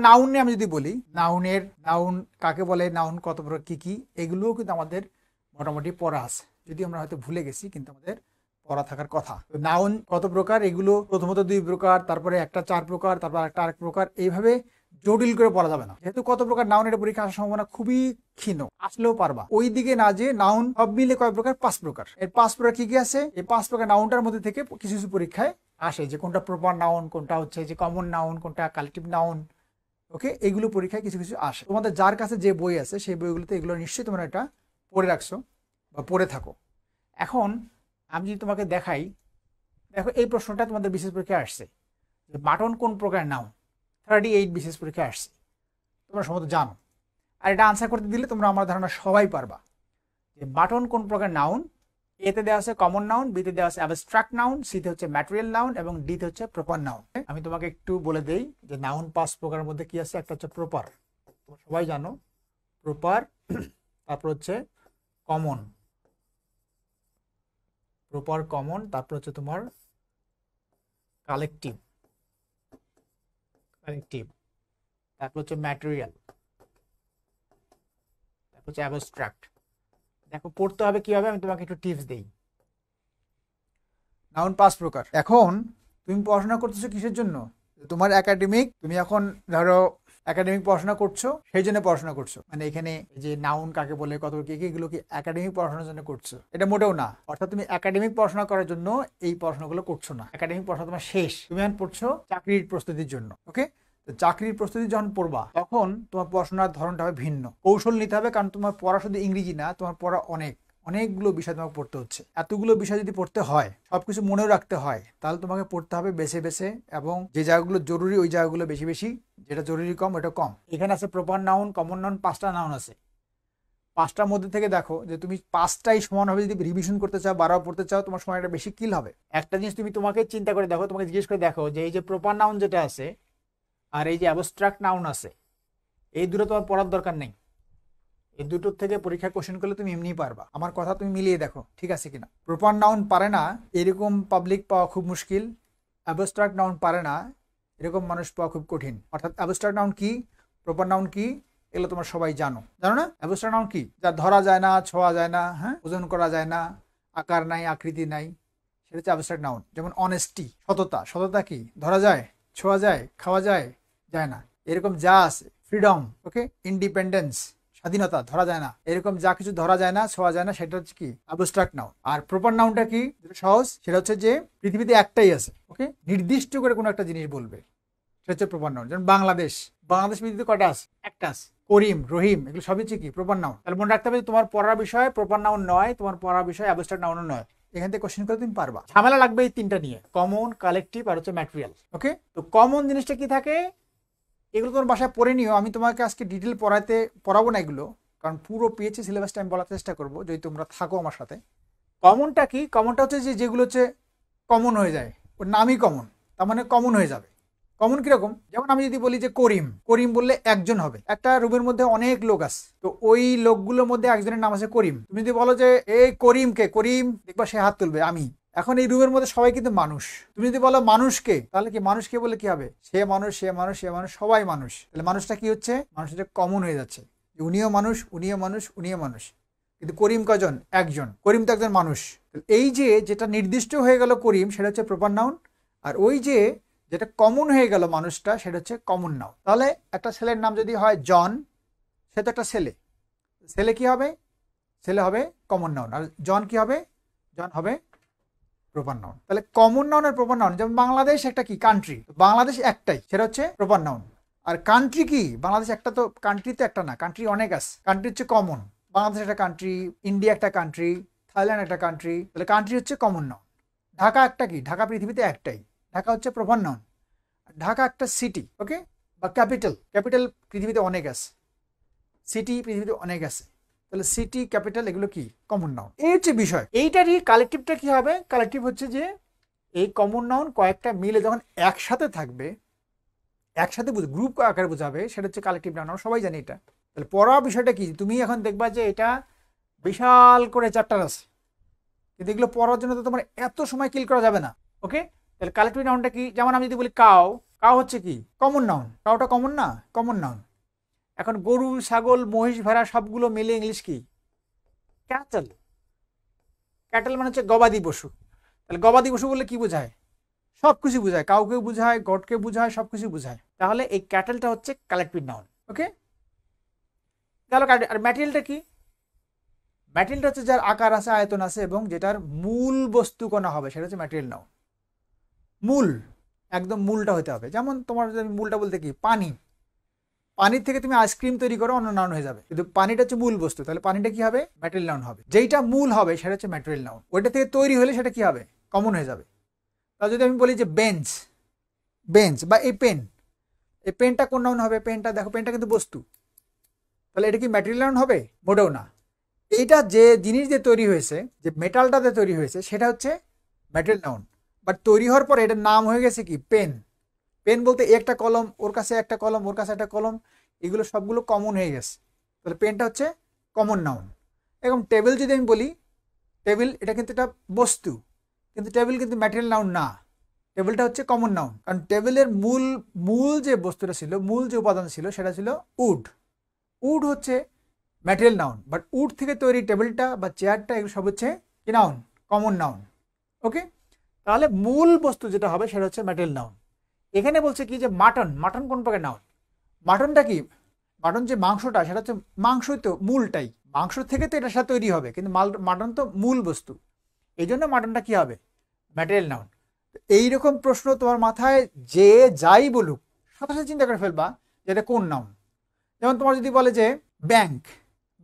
Noun নিয়ে আমি যদি বলি, নাউন কাকে বলে, নাউন কত প্রকার, কি এগুলোও কিন্তু আমাদের মোটামুটি পড়া আছে, যদি আমরা হয়তো ভুলে গেছি, কিন্তু আমাদের পড়া থাকার কথা। নাউন কত প্রকার, এগুলো প্রথমত 2 প্রকার, তারপরে একটা 4 প্রকার, তারপর একটা আরেক প্রকার, এইভাবে জটিল করে পড়া যাবে না। যেহেতু কত প্রকার নাউন, এটা পরীক্ষা আসার সম্ভাবনা খুবই ক্ষীণ, আসলেও পারবা। ওই দিকে না যে নাউন সব মিলে কয় প্রকার, 5 প্রকার। এর 5 প্রকার কি আছে, এই 5 প্রকার নাউনটার মধ্যে থেকে কিছু কিছু পরীক্ষায় আসে, যে কোনটা প্রপার নাউন, কোনটা হচ্ছে যে কমন নাউন, কোনটা কালেকটিভ নাউন। ওকে, এগুলো পরীক্ষায় কিছু কিছু আসে। তোমাদের যার কাছে যে বই আছে সেই বইগুলোতে এগুলো নিশ্চয়ই তোমরা এটা পড়ে রাখছো বা পড়ে থাকো। এখন আমি যদি তোমাকে দেখাই, দেখো এই প্রশ্নটা তোমাদের বিশেষ পরীক্ষায় আসছে, যে মাটন কোন প্রকার নাউন, 38 বিশেষ পরীক্ষায় আসছে, তোমরা সম্ভবত জানো। আর এটা আনসার করতে দিলে তোমরা আমার ধারণা সবাই পারবা, যে মাটন কোন প্রকার নাউন। এতে দেওয়া আছে কমন নাউন, বিতে দেওয়া আছে অ্যাবস্ট্রাক্ট নাউন, সিতে হচ্ছে ম্যাটেরিয়াল নাউন এবং ডিতে হচ্ছে প্রপার নাউন। আমি তোমাকে একটু বলে দেই যে নাউন 5 প্রকারের মধ্যে কি আছে। একটা হচ্ছে প্রপার, তোমরা সবাই জানো প্রপার। তারপর হচ্ছে কমন, প্রপার কমন। তারপর হচ্ছে তোমার কালেকটিভ, তারপর হচ্ছে ম্যাটেরিয়াল, তারপর হচ্ছে অ্যাবস্ট্রাক্ট। দেখো পড়তে হবে কিভাবে, আমি তোমাকে একটু টিপস দেই। নাউন 5 প্রকার। এখন তুমি পড়াশোনা করতেছো কিসের জন্য, তোমার একাডেমিক, তুমি এখন ধরো একাডেমিক পড়াশোনা করছো, সেই জন্য পড়াশোনা করছো। মানে এখানে যে নাউন কাকে বলে, কত কি এগুলো কি একাডেমিক পড়াশোনার জন্য করছো, এটা মোটেও না। অর্থাৎ তুমি একাডেমিক পড়াশোনা করার জন্য এই পড়াশোনাগুলো করছো না। একাডেমিক পড়াশোনা তোমার শেষ, তুমি এখন পড়ছো চাকরির প্রস্তুতির জন্য। ওকে, তো চাকরির প্রস্তুতি যখন পড়বা, তখন তোমার পড়াশোনার ধরনটা হবে ভিন্ন, কৌশল নিতে হবে। কারণ তোমার পড়া শুধু ইংরেজি না, তোমার পড়া অনেকগুলো বিষয় তোমাকে পড়তে হচ্ছে। এতগুলো বিষয় যদি পড়তে হয়, সবকিছু মনেও রাখতে হয়, তাহলে তোমাকে পড়তে হবে বেছে বেছে, এবং যে জায়গাগুলো জরুরি ওই জায়গাগুলো বেশি বেশি, যেটা জরুরি কম ওটা কম। এখানে আছে প্রপার নাউন, কমন নাউন, 5টা নাউন আছে। 5টার মধ্যে থেকে দেখো যে তুমি 5টাই সমানভাবে যদি রিভিশন করতে চাও, বারবার পড়তে চাও, তোমার সময়টা বেশি কিল হবে। একটা জিনিস তুমি তোমাকে চিন্তা করে দেখো, তোমাকে জিজ্ঞেস করে দেখো, যে এই যে প্রপার নাউন যেটা আছে আর এই যে অ্যাবস্ট্রাক্ট নাউন আছে, এই দুটো তোমার পড়ার দরকার নেই। এই দুটোর থেকে পরীক্ষা কোশ্চেন করলে তুমি এমনিই পারবা। আমার কথা তুমি মিলিয়ে দেখো ঠিক আছে কিনা। প্রপার নাউন পারে না এরকম পাবলিক পাওয়া খুব মুশকিল, অ্যাবস্ট্রাক্ট নাউন পারে না এরকম মানুষ পাওয়া খুব কঠিন। অর্থাৎ অ্যাবস্ট্রাক্ট নাউন কি, প্রপার নাউন কি, এগুলো তোমরা সবাই জানো না? অ্যাবস্ট্রাক্ট নাউন কি, যা ধরা যায় না, ছোঁয়া যায় না, হ্যাঁ, ওজন করা যায় না, আকার নাই, আকৃতি নাই, সেটা হচ্ছে অ্যাবস্ট্রাক্ট নাউন। যেমন অনেস্টি, সততা কি ধরা যায়, ছোঁয়া যায়, খাওয়া যায়, যায় না, এরকম যা আছে। ফ্রিডম, ওকে, ইন্ডিপেন্ডেন্স, স্বাধীনতা, ধরা যায় না, এরকম যা কিছু ধরা যায় না, ছোঁয়া যায় না, সেটা হচ্ছে কি অ্যাবস্ট্রাক্ট নাউন। আর প্রপার নাউনটা কি, যেটা সহজ, সেটা হচ্ছে যে পৃথিবীতে একটাই আছে, ওকে, নির্দিষ্ট করে কোনো একটা জিনিস বলবে, সেটা হচ্ছে প্রপার নাউন। যেমন বাংলাদেশ পৃথিবীতে কয়টা আছে, একটা আছে। করিম, রহিম, এগুলো সবই হচ্ছে কি প্রপার নাউন। তাহলে মনে রাখতে হবে তোমার পড়ার বিষয় প্রপার নাউন নয়, তোমার পড়ার বিষয় অ্যাবস্ট্রাক্ট নাউনও নয়। এখান থেকে কোশ্চেন করে তুমি পারবা। ঝামেলা লাগবে এই 3টা নিয়ে, কমন, কালেকটিভ আর হচ্ছে ম্যাটেরিয়াল। ওকে, তো কমন জিনিসটা কি থাকে, এগুলো তোমার বাসায় পড়ে নিও। আমি তোমাকে আজকে ডিটেল পড়াবো না এগুলো, কারণ পুরো পিএইচডি সিলেবাসটা আমি বলার চেষ্টা করবো যদি তোমরা থাকো আমার সাথে। কমনটা কি, কমনটা হচ্ছে যে যেগুলো হচ্ছে কমন হয়ে যায়, ওর নামই কমন, তার মানে কমন হয়ে যাবে। কমন কিরকম, যেমন আমি যদি বলি যে করিম বললে একজন হবে। একটা রুমের মধ্যে অনেক লোক আছে, তো ওই লোকগুলোর মধ্যে একজনের নাম আছে করিম। তুমি যদি বলো যে এই করিমকে, করিম, দেখবা সে হাত তুলবে, আমি। এখন এই রুমের মধ্যে সবাই কিন্তু মানুষ। তুমি যদি বলো মানুষকে, তাহলে কি মানুষকে বলে কি হবে, সে মানুষ, সে মানুষ, সে মানুষ, সবাই মানুষ। তাহলে মানুষটা কি হচ্ছে, মানুষটা কমন হয়ে যাচ্ছে। উনিও মানুষ, উনিও মানুষ, উনিও মানুষ, কিন্তু করিম কজন, একজন। করিম তো একজন মানুষ। এই যে যেটা নির্দিষ্ট হয়ে গেল করিম, সেটা হচ্ছে প্রপার নাউন। আর ওই যে যেটা কমন হয়ে গেল মানুষটা, সেটা হচ্ছে কমন নাউন। তাহলে একটা ছেলের নাম যদি হয় জন, সে তো একটা ছেলে, ছেলে কি হবে, ছেলে হবে কমন নাউন। আর জন কি হবে, জন হবে প্রপার নাউন। তাহলে কমন নাউন আর প্রপার নাউন, যেমন বাংলাদেশ একটা কি কান্ট্রি, বাংলাদেশ একটাই, সেটা হচ্ছে প্রপার নাউন। আর কান্ট্রি কি, বাংলাদেশ একটা, তো কান্ট্রি তো একটা না, কান্ট্রি অনেক আছে। কান্ট্রি হচ্ছে কমন, বাংলাদেশ একটা কান্ট্রি, ইন্ডিয়া একটা কান্ট্রি, থাইল্যান্ড একটা কান্ট্রি, তাহলে কান্ট্রি হচ্ছে কমন নাউন। ঢাকা একটা কি, ঢাকা পৃথিবীতে একটাই, ঢাকা হচ্ছে প্রপার নাউন। ঢাকা একটা সিটি, ওকে, বা ক্যাপিটাল, ক্যাপিটাল পৃথিবীতে অনেক আছে, সিটি পৃথিবীতে অনেক আছে, তাহলে সিটি, ক্যাপিটাল, এগুলো কি কমন নাউন। এই হচ্ছে বিষয়। এইটারই কালেকটিভটা কি হবে, কালেকটিভ হচ্ছে যে এই কমন নাউন কয়েকটা মিলে যখন একসাথে থাকবে, একসাথে গ্রুপ আকারে বোঝাবে, সেটা হচ্ছে কালেকটিভ নাউন। আমরা সবাই জানি এটা। তাহলে পড়া বিষয়টা কি, তুমি এখন দেখবা যে এটা বিশাল করে চ্যাপ্টার আছে, কিন্তু এগুলো পড়ার জন্য তো তোমার এত সময় কিল করা যাবে না। ওকে, তাহলে কালেকটিভ নাউনটা কি, যেমন আমি যদি বলি কাউ, কাউ হচ্ছে কি কমন নাউন, কাউটা কমন না, কমন নাউন। এখন গরু, ছাগল, মহিষ, ভেড়া সবগুলো মিলে ইংলিশ কি? ক্যাটেল। ক্যাটেল মানে হচ্ছে গবাদি পশু। তাহলে গবাদি পশু বললে কি বোঝায়? সব কিছু বোঝায়, কাউকে বোঝায়, গডকে বোঝায়, সব কিছু বোঝায়। তাহলে এই ক্যাটেলটা হচ্ছে কালেক্টিভ নাউন। ওকে, তাহলে আর ম্যাটেরিয়ালটা কি? ম্যাটেরিয়ালটা হচ্ছে যার আকার আছে, আয়তন আছে এবং যেটার মূল বস্তু কোনা হবে সেটা হচ্ছে ম্যাটেরিয়াল নাউন। মূল, একদম মূলটা হতে হবে। যেমন তোমার যদি মূলটা বলতে কি, পানি, পানির থেকে তুমি আইসক্রিম তৈরি করো, অন্য নাউন হয়ে যাবে, কিন্তু পানিটা হচ্ছে মূল বস্তু, তাহলে পানিটা কি হবে? ম্যাটেরিয়াল নাউন হবে। যেইটা মূল হবে সেটা হচ্ছে ম্যাটেরিয়াল নাউন। ওইটা থেকে তৈরি হলে সেটা কি হবে? কমন হয়ে যাবে। তাহলে যদি আমি বলি যে বেঞ্চ, বেঞ্চ বা এই পেন, এই পেনটা কোন নাউন হবে? পেনটা দেখো, পেনটা কিন্তু বস্তু, তাহলে এটা কি ম্যাটেরিয়াল নাউন হবে? মোটেও না। এইটা যে জিনিস দিয়ে তৈরি হয়েছে, যে মেটালটাতে তৈরি হয়েছে, সেটা হচ্ছে ম্যাটেরিয়াল নাউন। বাট তৈরি হওয়ার পরে এটার নাম হয়ে গেছে কি? পেন। পেন বলতে একটা কলম, ওর কাছে একটা কলম, ওর কাছে একটা কলম, এগুলো সবগুলো কমন হয়ে গেছে, তাহলে পেনটা হচ্ছে কমন নাউন। এবং টেবিল যদি আমি বলি, টেবিল এটা কিন্তু একটা বস্তু, কিন্তু টেবিল কিন্তু ম্যাটেরিয়াল নাউন না, টেবিলটা হচ্ছে কমন নাউন। কারণ টেবিলের মূল মূল যে বস্তুটা ছিল, মূল যে উপাদান ছিল সেটা ছিল উড। উড হচ্ছে ম্যাটেরিয়াল নাউন, বাট উড থেকে তৈরি টেবিলটা বা চেয়ারটা এগুলো সব হচ্ছে কি নাউন? Common noun. ওকে, তাহলে মূল বস্তু যেটা হবে সেটা হচ্ছে ম্যাটেরিয়াল নাউন। এখানে বলছে কি যে মাটন, মাটন কোন প্রকার নাউন? মাটনটা কি? মাটন যে মাংসটা, সেটা হচ্ছে মাংসই তো, মূলটাই, মাংস থেকে তো এটার সাথে তৈরি হবে, কিন্তু মাটন তো মূল বস্তু, এই জন্য মাটনটা কি হবে? Material noun. এইরকম প্রশ্ন তোমার মাথায় যে যাই বলুক, সাথে সাথে চিন্তা করে ফেলবা যে এটা কোন নাউন। যেমন তোমার যদি বলে যে ব্যাংক,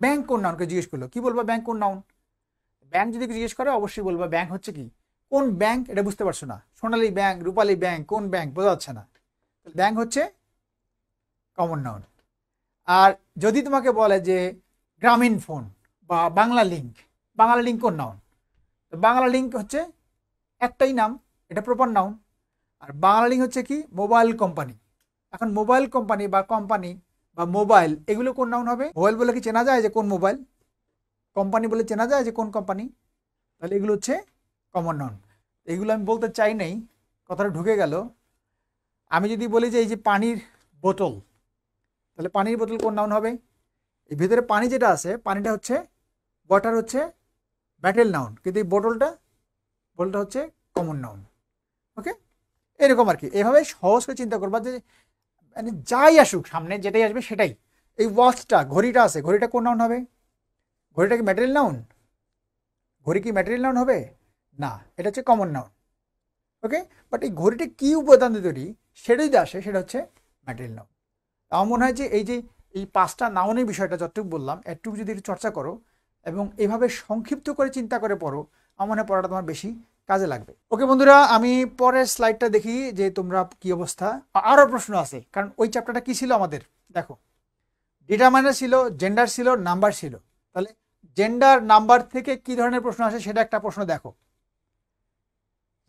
ব্যাংক কোন নাউনকে জিজ্ঞেস করলো, কি বলবা? ব্যাংক কোন নাউন? ব্যাংক যদি জিজ্ঞেস করে অবশ্যই বলবা ব্যাংক হচ্ছে কি? কোন ব্যাংক? এটা বুঝতে পারছো না, সোনালী ব্যাংক, রূপালী ব্যাংক, কোন ব্যাংক বোঝা যাচ্ছে না, ব্যাংক হচ্ছে কমন নাউন। আর যদি তোমাকে বলে যে গ্রামীণ ফোন বা বাংলা লিঙ্ক, বাংলা লিঙ্ক কোন নাউন? বাংলা লিঙ্ক হচ্ছে একটাই নাম, এটা প্রপার নাউন। আর বাংলা লিঙ্ক হচ্ছে কি? Mobile company. এখন মোবাইল কোম্পানি বা কোম্পানি বা মোবাইল, এগুলো কোন নাউন হবে? মোবাইল বলে কি চেনা যায় যে কোন মোবাইল? কোম্পানি বলে চেনা যায় যে কোন কোম্পানি? তাহলে এগুলো হচ্ছে কমন নাউন। এগুলো আমি বলতে চাই নাই, কথাটা ঢুকে গেল। আমি যদি বলি যে এই যে পানির বোতল, তাহলে পানির বোতল কোন নাউন হবে? এই ভিতরে পানি যেটা আছে, পানিটা হচ্ছে, ওয়াটার হচ্ছে ম্যাটেরিয়াল নাউন, কিন্তু এই বোতলটা, বোতলটা হচ্ছে কমন নাউন। ওকে, এরকম আর কি। এভাবে সহজ করে চিন্তা করবা যে মানে যাই আসুক সামনে, যেটাই আসবে সেটাই। এই ওয়াচটা, ঘড়িটা আছে, ঘড়িটা কোন নাউন হবে? ঘড়িটা কি ম্যাটেরিয়াল নাউন? ঘড়ি কি ম্যাটেরিয়াল নাউন হবে? না, এটা হচ্ছে কমন নাউন। ওকে, বাট এই ঘড়িটা কি উপাদান দিয়ে তৈরি, সেটা যদি আসে সেটা হচ্ছে ম্যাটেরিয়াল নাউন। আমার মনে হয় যে এই পাঁচটা নাউনের বিষয়টা যতটুকু বললাম, একটু যদি একটু চর্চা করো এবং এভাবে সংক্ষিপ্ত করে চিন্তা করে পড়ো, আমার মনে হয় পড়াটা তোমার বেশি কাজে লাগবে। ওকে বন্ধুরা, আমি পরের স্লাইডটা দেখি যে তোমরা কি অবস্থা। আরও প্রশ্ন আছে, কারণ ওই চ্যাপ্টারটা কি ছিল আমাদের, দেখো ডিটারমাইনার ছিল, জেন্ডার ছিল, নাম্বার ছিল। তাহলে জেন্ডার নাম্বার থেকে কি ধরনের প্রশ্ন আসে সেটা একটা প্রশ্ন দেখো।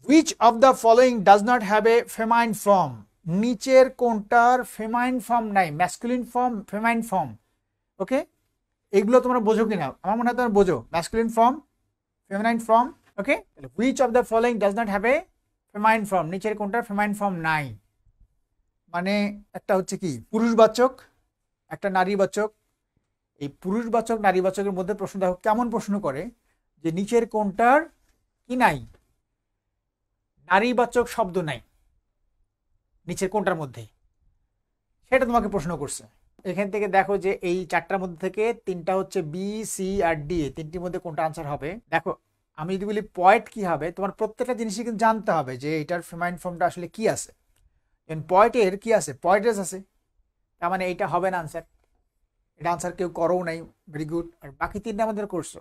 Which of the following does not have a ফেমাইন form? নিচের কোনটার ফেমাইন ফর্ম নাই, ম্যাসকুলিন ফর্ম, ফেমাইন ফর্ম। ওকে, এগুলো তোমরা বোঝো কিনা? আমার মনে হয় তোমরা বোঝো, masculine form, feminine form. Okay, which of the following does not have a ফেমাইন form, নিচের কোনটার ফেমাইন ফর্ম নাই? মানে একটা হচ্ছে কি পুরুষবাচক, একটা নারীবাচক। এই পুরুষবাচক নারীবাচকের মধ্যে প্রশ্ন দেখো কেমন প্রশ্ন করে, যে নিচের কোনটার কি নাই? নারীবাচক শব্দ নাই নিচের কোনটার মধ্যে, সেটা তোমাকে প্রশ্ন করছে। এখান থেকে দেখো যে এই চারটার মধ্যে থেকে তিনটা হচ্ছে বি, সি আর ডি, তিনটির মধ্যে কোনটা আনসার হবে। দেখো আমি যদি বলি পয়েন্ট কি হবে, তোমার প্রত্যেকটা জিনিসই কিন্তু জানতে হবে যে এটার ফেমাইন ফর্মটা আসলে কি আছে। পয়েন্টের কি আছে? পয়েন্টেস আছে, তার মানে এইটা হবে না আনসার। এটা আনসার কেউ করো নাই, ভেরি গুড। আর বাকি তিনটা আমাদের করছো।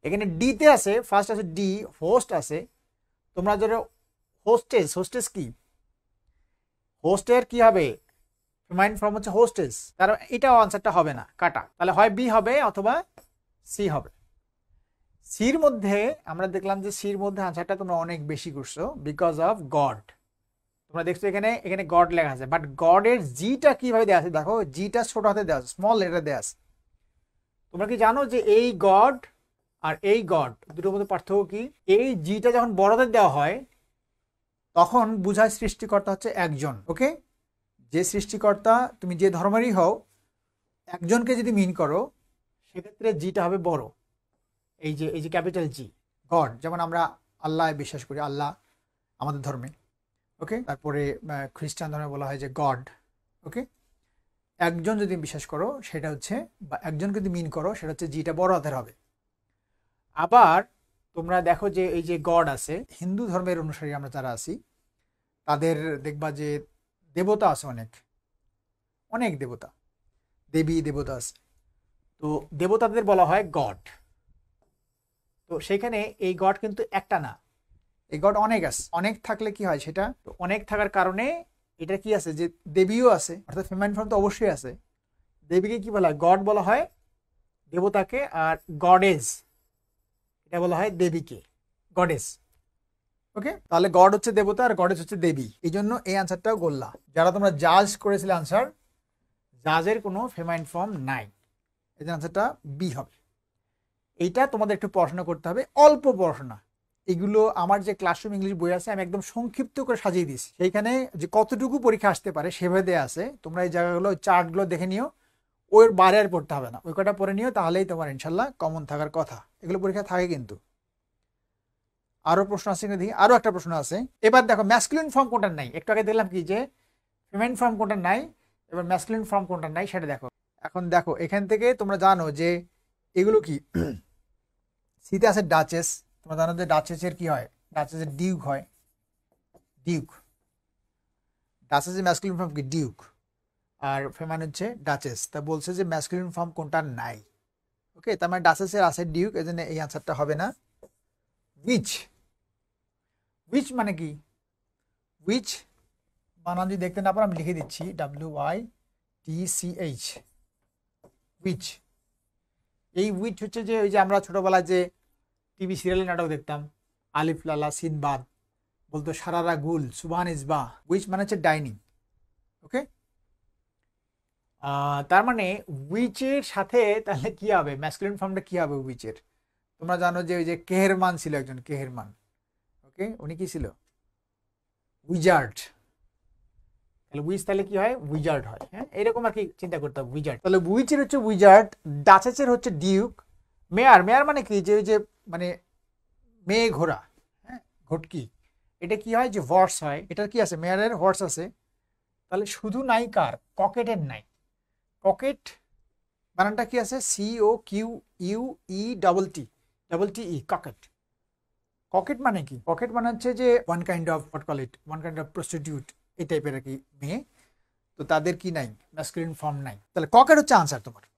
এখানে ডিতে আছে, ফার্স্ট আছে ডি, হোস্ট আছে। তোমরা ধরো হোস্টেস, হোস্টেস কি? হোস্টের কি হবে? ফেমাইন ফর্ম হচ্ছে হোস্টেস, তার এটাও আনসারটা হবে না, কাটা। তাহলে হয় বি হবে অথবা সি হবে। সির মধ্যে আমরা দেখলাম যে সির মধ্যে আনসারটা তোমরা অনেক বেশি করছো, বিকজ অফ গড। তোমরা দেখছো এখানে, এখানে গড লেখা আছে, বাট গডের জিটা কিভাবে দেওয়া আছে দেখো, জিটা ছোট হাতে দেওয়া আছে, স্মল লেটার দেওয়া আছে। তোমরা কি জানো যে এই গড আর এই গড দুটোর মধ্যে পার্থক্য কি? এই জিটা যখন বড়দের দেওয়া হয় তখন বুঝায় সৃষ্টিকর্তা হচ্ছে একজন। ওকে, যে সৃষ্টিকর্তা তুমি যে ধর্মেরই হও, একজনকে যদি মিন করো সেক্ষেত্রে জিটা হবে বড়। এই যে ক্যাপিটাল জি, গড, যেমন আমরা আল্লাহ বিশ্বাস করি, আল্লাহ আমাদের ধর্মে। ওকে, তারপরে খ্রিস্টান ধর্মে বলা হয় যে গড। ওকে, একজন যদি বিশ্বাস করো সেটা হচ্ছে, বা একজনকে যদি মিন করো সেটা হচ্ছে জিটা বড় হাতের হবে। আবার তোমরা দেখো যে এই যে গড আছে, হিন্দু ধর্মের অনুসারী আমরা যারা আছি তাদের দেখবা যে দেবতা আছে, অনেক অনেক দেবতা, দেবী দেবতা আছে। তো দেবতাদের বলা হয় গড। তো সেখানে এই গড কিন্তু একটা না, এই গড অনেক আছে। অনেক থাকলে কি হয়, সেটা তো অনেক থাকার কারণে এটা কি আছে যে দেবীও আছে, অর্থাৎ ফেমাইন ফর্ম তো অবশ্যই আছে। দেবীকে কি বলা হয়, গড বলা হয় দেবতাকে, আর গডেজ এটা বলা হয় দেবীকে, গডেস। ওকে, তাহলে গড হচ্ছে দেবতা আর গডেস হচ্ছে দেবী। এই জন্য এই আনসারটাও গোল্লা। যারা তোমরা জাজ করেছিলে আনসার, জাজের কোনো ফেমাইন ফর্ম নাই, এই যে আনসারটা বি হবে। এইটা তোমাদের একটু পড়াশোনা করতে হবে, অল্প পড়াশোনা। এগুলো আমার যে ক্লাসরুম ইংলিশ বই আছে আমি একদম সংক্ষিপ্ত করে সাজিয়ে দিয়েছি, সেইখানে যে কতটুকু পরীক্ষা আসতে পারে সেভাবে দেওয়া আছে। তোমরা এই জায়গাগুলো, চার্টগুলো দেখে নিও, ওর বাইরে আর পড়তে হবে না, ওই কটা পড়ে নিও, তাহলেই তোমার ইনশাল্লাহ কমন থাকার কথা। এগুলো পরীক্ষা থাকে কিন্তু। আরো প্রশ্ন আছে কিনা দেখি, আরো একটা প্রশ্ন আছে। এবার দেখো ম্যাসকুলিন ফর্ম কোনটা নাই, একটু আগে দেখলাম কি যে ফেমাইন ফর্ম কোনটা নাই, এবার ম্যাসকুলিন ফর্ম কোনটা নাই সেটা দেখো। এখন দেখো এখান থেকে তোমরা জানো যে এগুলো কি, সিতে আছে ডাচেস। তোমরা জানো যে ডাচেসের কি হয়, ডাচেসের ডিউক হয়, ডিউক। ডাচেসের ম্যাসকুলিন ফর্ম কি ডিউক, আর ফেমাইন হচ্ছে ডাচেস। তা বলছে যে ম্যাসকুলিন ফর্ম কোনটা নাই। ওকে, তার মানে ডাচেসের আছে ডিউক, এই জন্য এই আনসারটা হবে না। উইচ, উইচ মানে কি, উইচ বানান যদি দেখতে না পারো আমি লিখে দিচ্ছি, WITCH, উইচ। এই উইচ হচ্ছে যে ওই যে আমরা ছোটবেলায় যে টিভি সিরিয়ালে নাটক দেখতাম, আলিফ লালা সিনবাদ, বলতো সারারা গুল সুবহান ইসবা। উইচ মানে হচ্ছে ডাইনিং। ওকে, তার মানে উইচের সাথে তাহলে কি হবে, ম্যাসকুলিন ফর্মটা কি হবে উইচের? তোমরা জানো যে ওই যে কেহেরমান ছিল একজন, কেহেরমান। ওকে, উনি কি ছিল, উইজার্ড। তাহলে উইচ তাহলে কি হয়, উইজার্ড হয়। হ্যাঁ, এরকম আর কি চিন্তা করতে হবে, উইজার্ড। তাহলে উইচের হচ্ছে উইজার্ড, ডাচেসের হচ্ছে ডিউক। মেয়ার, মেয়ার মানে কি, যে ওই যে মানে মেয়ে ঘোড়া, হ্যাঁ, ঘটকি। এটা কি হয় যে হর্স হয়, এটা কি আছে, মেয়ারের হর্স আছে। তাহলে শুধু নাই কার, ককেটের নাই। ককেট বানানটা কি আছে, COQUETTE, ককেট। ককেট মানে কি, ককেট মানে হচ্ছে যে one kind of, what call it, one kind of prostitute, এই টাইপের আর কি মেয়ে। তো তাদের কি নাই, ম্যাসকুলিন ফর্ম নাই। তাহলে ককেট হচ্ছে আনসার তোমার।